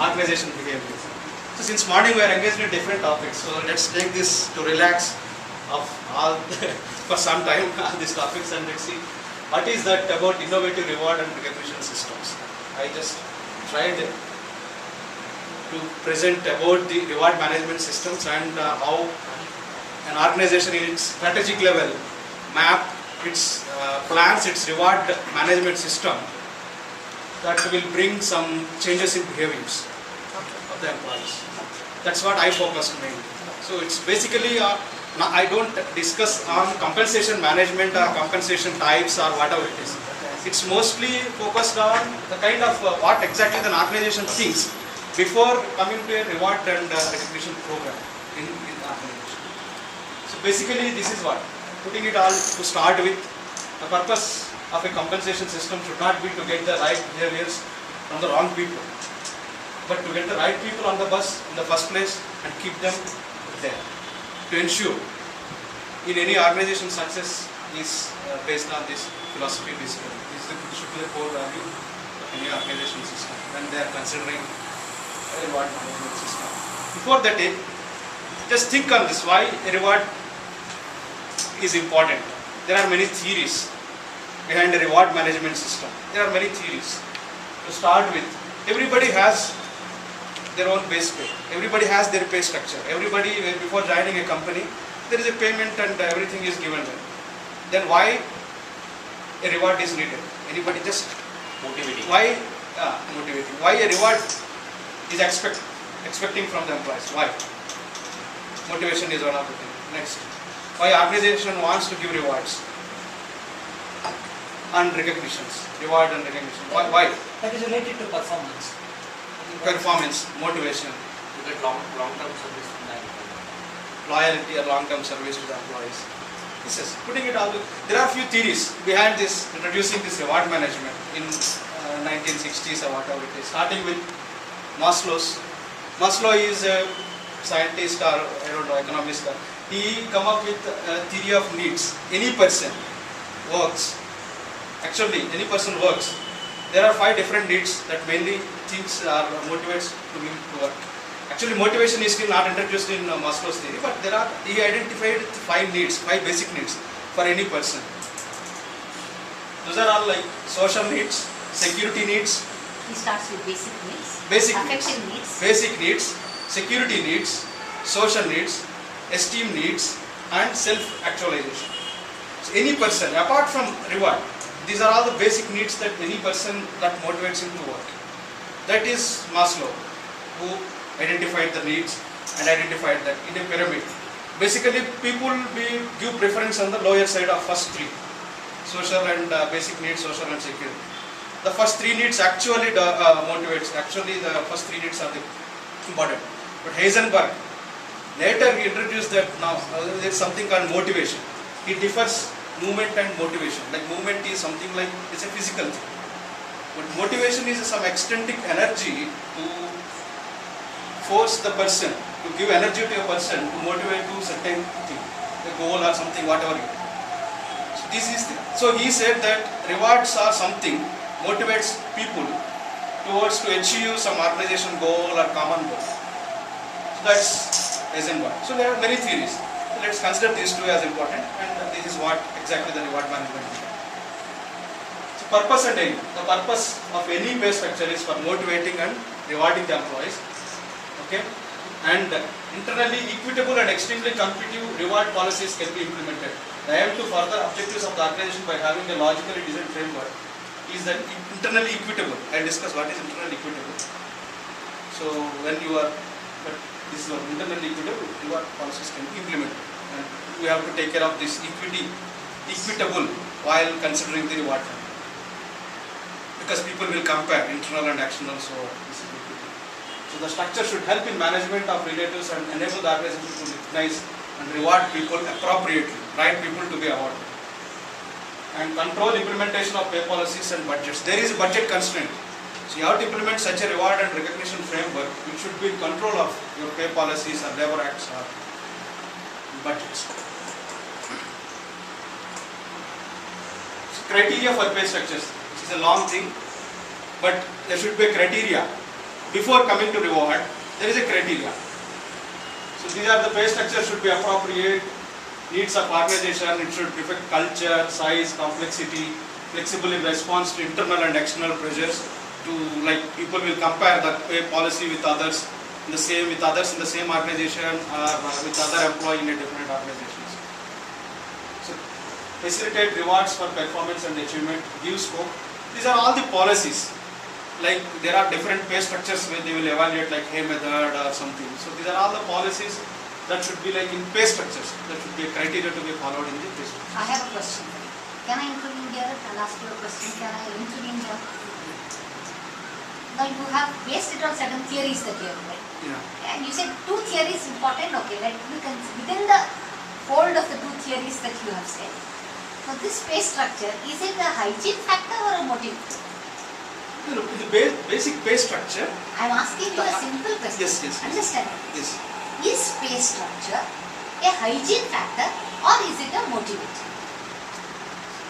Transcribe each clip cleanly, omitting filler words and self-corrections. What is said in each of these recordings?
organization behavior. So since morning we are engaged in different topics, so let's take this to relax of all for some time these topics, and let's see what is that about innovative reward and recognition systems. I just tried to present about the reward management systems and how an organization in its strategic level map its plans its reward management system that will bring some changes in behaviors of the employees. That's what I focused mainly. So it's basically I don't discuss on compensation management or compensation types or whatever it is. It's mostly focused on the kind of what exactly the organization thinks before coming to a reward and recognition program in the organization. So basically this is what, putting it all to start with, the purpose of a compensation system should not be to get the right behaviors from the wrong people, but to get the right people on the bus in the first place and keep them there. To ensure in any organization success is based on this philosophy basically. This should be the core value of any organization system when they are considering a reward management system. Before that, just think on this, why a reward is important. There are many theories behind a reward management system. There are many theories. To start with, everybody has their own base pay. Everybody has their pay structure. Everybody, before joining a company, there is a payment and everything is given them. Then why a reward is needed? Anybody just motivating. Why motivating? Why a reward is expecting from the employees? Why? Motivation is one of the things. Next, why organization wants to give rewards and recognitions? Reward and recognition. Why? That is related to performance. Performance, motivation, To get long-term service from the employee. loyalty or long-term service to the employees. This is putting it all. There are few theories behind this, introducing this reward management in 1960s or whatever it is. Starting with Maslow's. Maslow is a scientist or I don't know, economist. He come up with a theory of needs. Any person works. Actually, any person works. There are 5 different needs that mainly things are motivates to him to work. Actually, motivation is still not introduced in Maslow's theory, but he identified 5 needs, 5 basic needs for any person. Those are all like social needs, security needs. He starts with basic needs, affective needs, basic needs, security needs, social needs, esteem needs, and self-actualization. So any person, apart from reward, these are all the basic needs that any person that motivates him to work. That is Maslow, who identified the needs and identified that in a pyramid. Basically, people give preference on the lower side of first 3, social and basic needs, social and security. The first 3 needs actually motivates. Actually, the first 3 needs are the important. But Heisenberg later he introduced that now there is something called motivation. It differs movement and motivation. Like movement is something like it's a physical thing, but motivation is some extrinsic energy to force the person, to give energy to a person to motivate to certain thing, a goal or something, whatever. So this is so he said that rewards are something motivates people towards to achieve some organization goal or common goal. So that's Heisenberg. So there are many theories. So let's consider these 2 as important, and this is what exactly the reward management is. So purpose and aim. The purpose of any pay structure is for motivating and rewarding the employees. Okay, and internally equitable and extremely competitive reward policies can be implemented. The aim to further objectives of the organization by having a logically designed framework is that internally equitable. I discuss what is internally equitable. So when you are, but this is internally equitable, reward policies can be implemented, and we have to take care of this equitable while considering the reward, because people will compare internal and external. So this is equitable. So the structure should help in management of relatives and enable the organization to recognize and reward people appropriately, right people to be awarded, and control implementation of pay policies and budgets. There is a budget constraint. So you have to implement such a reward and recognition framework which should be in control of your pay policies or labor acts or budgets. So criteria for pay structures. This is a long thing, but there should be a criteria before coming to reward, there is a criteria. So these are the pay structure should be appropriate, needs of organization, it should reflect culture, size, complexity, flexible in response to internal and external pressures. To like people will compare the pay policy with others in the same organization or with other employee in a different organizations. So facilitate rewards for performance and achievement, give scope. These are all the policies. Like there are different pay structures where they will evaluate like Hay method or something. So these are all the policies that should be like in pay structures. That should be a criteria to be followed in the pay structure. I have a question. Can I intervene here? I'll ask you a question. Can I intervene here? Now you have based it on certain theories that you have read. Yeah. And you said two theories important. Okay, let me within the fold of the two theories that you have said. So this pay structure, is it a hygiene factor or a motive? Look, the basic pay structure. I am asking you a simple question. Yes. Understand? Yes. Is pay structure a hygiene factor or is it a motivator?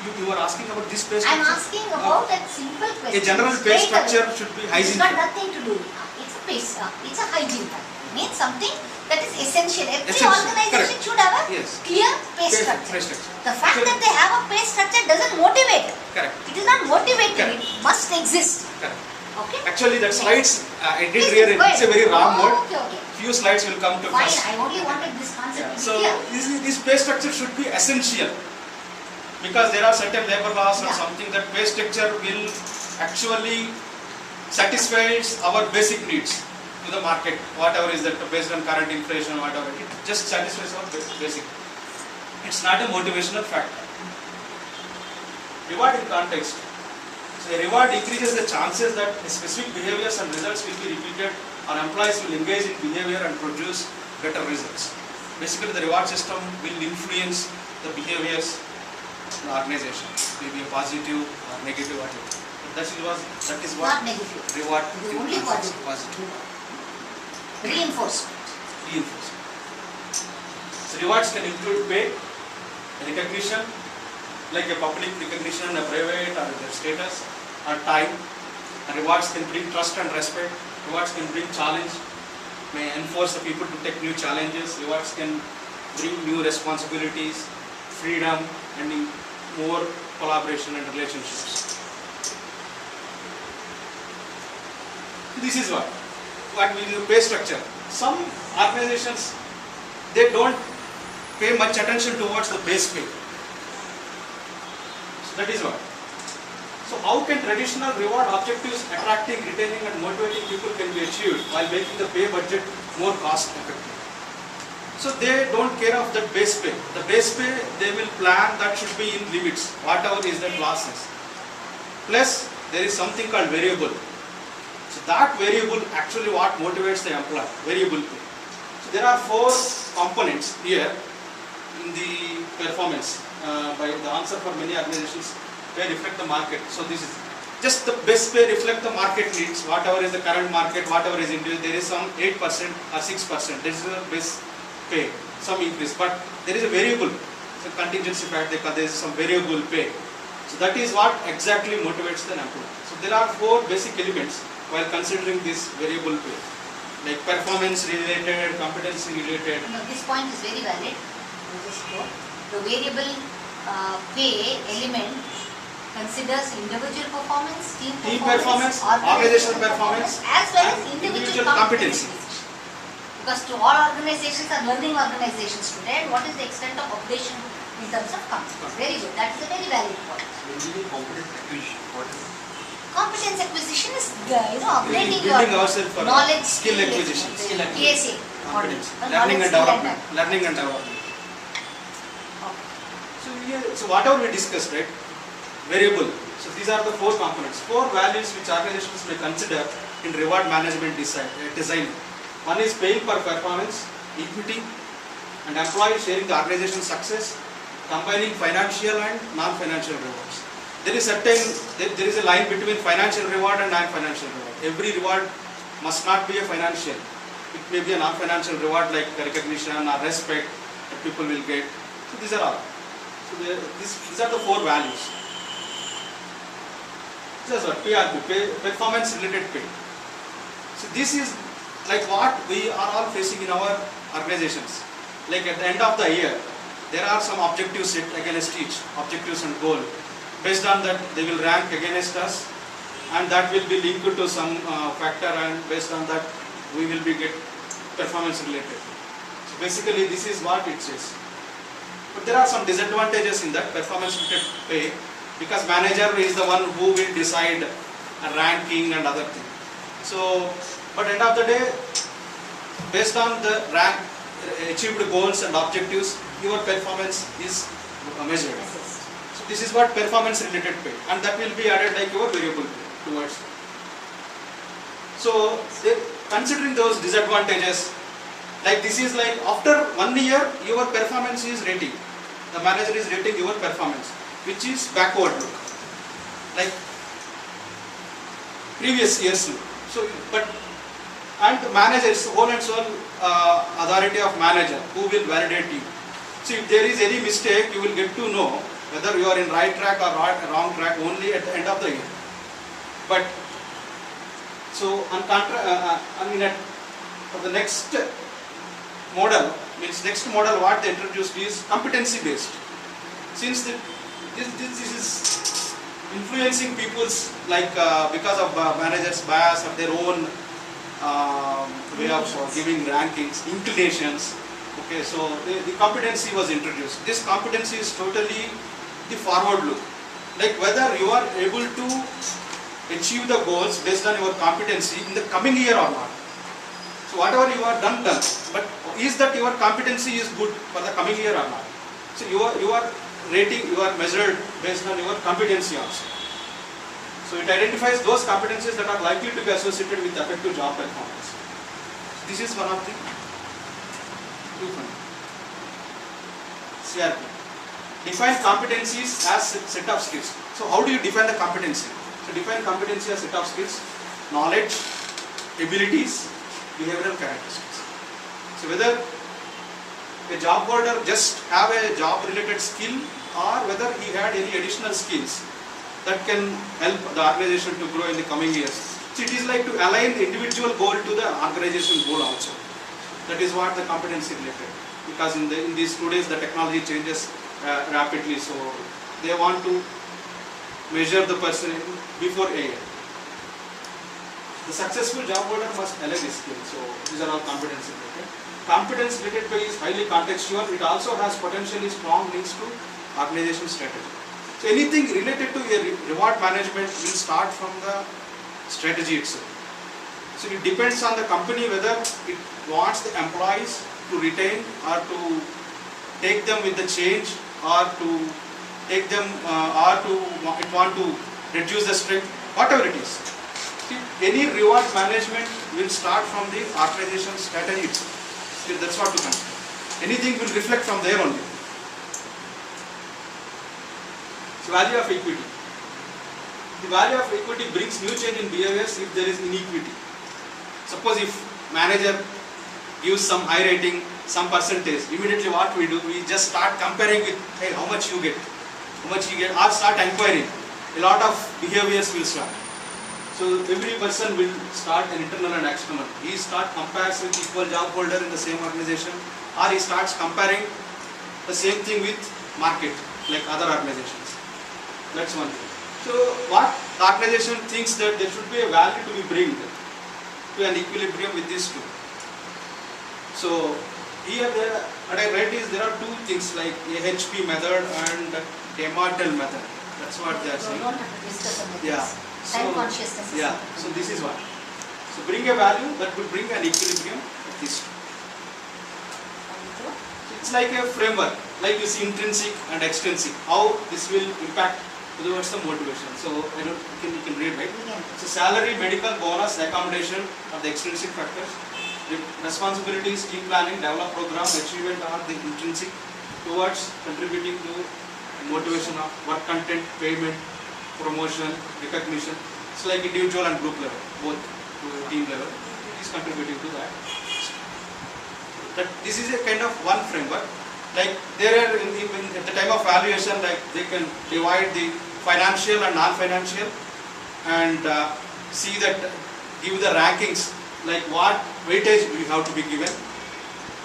You are asking about this pay I am structure? asking about that simple question. A general pay Straight structure away. should be It's hygiene. got nothing to do. It's a pay. It's a hygiene factor. It means something that is essential. Every Essential. organization Correct. should have a Yes. clear pay Pay structure. structure. The fact So- that they have a pay structure doesn't motivate. Correct. It is not motivating. Correct. It must exist. Correct. Okay. Actually, that slides I did Yes, read it. go It's a very ahead. wrong word. Okay. Few slides will come to Fine. first. I only wanted this concept Yeah. to be So clear. this pay structure should be essential because there are certain labor laws or Yeah. something that pay structure will actually satisfies our basic needs to the market, whatever is that based on current inflation, whatever. It just satisfies our basic. It's not a motivational factor. Reward in context. So a reward increases the chances that specific behaviors and results will be repeated or employees will engage in behavior and produce better results. Basically the reward system will influence the behaviors of the organization, maybe a positive or negative whatever. But that is what Not negative. reward The in only context, positive. Reinforcement. reinforcement. So rewards can include pay, recognition, like a public recognition, a private or their status, or time. And rewards can bring trust and respect. Rewards can bring challenge, may enforce the people to take new challenges. Rewards can bring new responsibilities, freedom, and more collaboration and relationships. This is what we do pay structure. Some organizations, they don't pay much attention towards the base pay. So that is what. So how can traditional reward objectives attracting, retaining and motivating people can be achieved while making the pay budget more cost effective? So they don't care of that base pay. The base pay they will plan that should be in limits, whatever is the losses. Plus there is something called variable. So that variable actually what motivates the employee, variable pay. So there are 4 components here in the performance. By the answer for many organizations, pay reflect the market. So this is just the base pay reflect the market needs, whatever is the current market, whatever is individual. There is some 8% or 6%. This is the base pay, some increase, but there is a variable. So contingency factor, there is some variable pay. So that is what exactly motivates the employee. So there are 4 basic elements while considering this variable pay, like performance related, competency related. No, this point is very valid. You just go. The variable pay element considers individual performance, team performance, organizational performance, as well as and individual individual competency. Because to all organizations are learning organizations today, and what is the extent of updation in terms of competence? Very good. That is a very valid point. Competence acquisition. What is Competence acquisition is updating Building your ourselves for knowledge, skill acquisition, skill acquisition. PSA, competence, knowledge, learning and skill development, learning and development. So whatever we discussed, right? Variable. So these are the 4 components, 4 values which organizations may consider in reward management design. One is paying for performance, equity, and employee sharing the organization's success, combining financial and non-financial rewards. There is a line between financial reward and non-financial reward. Every reward must not be a financial. It may be a non-financial reward like recognition or respect that people will get. So these are all. So these are the 4 values. This is what PRP, performance related pay. So this is like what we are all facing in our organizations. Like at the end of the year, there are some objectives set against each, objectives and goal. Based on that, they will rank against us, and that will be linked to some factor, and based on that, we will be get performance related. So basically, this is what it says. But there are some disadvantages in that performance related pay, because manager is the one who will decide a ranking and other things. So, but end of the day, based on the rank, achieved goals and objectives, your performance is measured. So this is what performance related pay, and that will be added like your variable pay towards it. So considering those disadvantages, like this is like after 1 year your performance is rating. The manager is rating your performance, which is backward look, like previous years look. So but and the manager is whole and sole authority of manager who will validate you. So if there is any mistake, you will get to know whether you are in right track or wrong track only at the end of the year. But so on for the next model, next model what they introduced is competency based. Since this is influencing people's like because of managers' bias or their own way of giving rankings, inclinations. Okay, so the competency was introduced. This competency is totally the forward look, like whether you are able to achieve the goals based on your competency in the coming year or not. So whatever you are done. But is that your competency is good for the coming year or not? So you are rating, you are measured based on your competency also. So it identifies those competencies that are likely to be associated with effective job performance. This is one of the CRP. Define competencies as set of skills. So how do you define the competency? So define competency as set of skills, knowledge, abilities, behavioral characteristics. So whether a job holder just have a job related skill, or whether he had any additional skills that can help the organization to grow in the coming years. So it is like to align the individual goal to the organization goal also. That is what the competency related. Because in these 2 days the technology changes rapidly, so they want to measure the person before a year. The successful job holder must align his skills. So these are all competency related. Competence related pay is highly contextual. It also has potentially strong links to organization strategy. So anything related to a reward management will start from the strategy itself. So it depends on the company whether it wants the employees to retain or to take them with the change, or to take them or to it want to reduce the strength, whatever it is. See, any reward management will start from the organization strategy itself. See, that's what to consider. Anything will reflect from there only. So value of equity. The value of equity brings new change in behaviors if there is inequity. Suppose if manager gives some high rating, some percentage, immediately what we do, we just start comparing with, hey, how much you get, or start inquiring. A lot of behaviors will start. So every person will start an internal and external. He compares with equal job holder in the same organization, or he starts comparing the same thing with market, like other organizations. That's one thing. So what the organization thinks that there should be a value to be bring to an equilibrium with these two. So here what I read is there are two things like AHP method and Demartel method. That's what they are saying. We don't have to discuss about Yeah. this. Time consciousness is Yeah. something. So this is what. So bring a value that will bring an equilibrium with these two. It's like a framework, like you see intrinsic and extrinsic. How this will impact towards the motivation. So you can read, right? So salary, medical, bonus, accommodation are the extrinsic factors. The responsibilities, team planning, develop program, achievement are the intrinsic towards contributing to motivation of work content, payment, promotion, recognition. It's like individual and group level, both to team level. It is contributing to that. That this is a kind of one framework. Like there are at the time of valuation, like they can divide the financial and non-financial, and see that, give the rankings like what weightage you have to be given,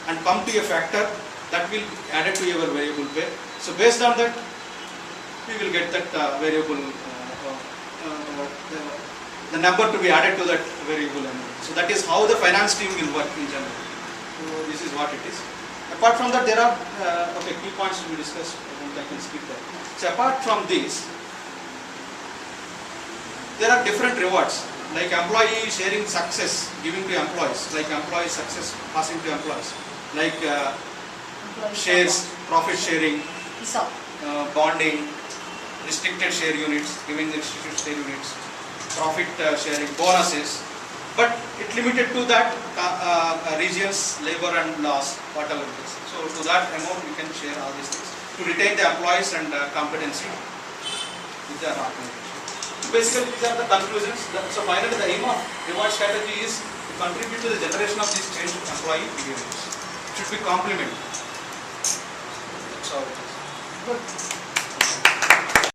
and come to a factor that will be added to your variable pay. So based on that, we will get that variable, the number to be added to that variable number. So that is how the finance team will work in general. So this is what it is. Apart from that, there are key points to be discussed. I can skip that. So apart from this, there are different rewards, like employee sharing success giving to employees, like employee success passing to employees, like Employee shares, profit sharing, ESOP. bonding, restricted share units, giving the restricted share units, profit sharing, bonuses, but it limited to that regions, labor and laws, whatever it is. So to that amount we can share all these things to retain the employees and competency with their organization. Basically, these are the conclusions. So finally, the aim of reward strategy is to contribute to the generation of these changed employee behaviors. It should be complementary. That's how it is. Good.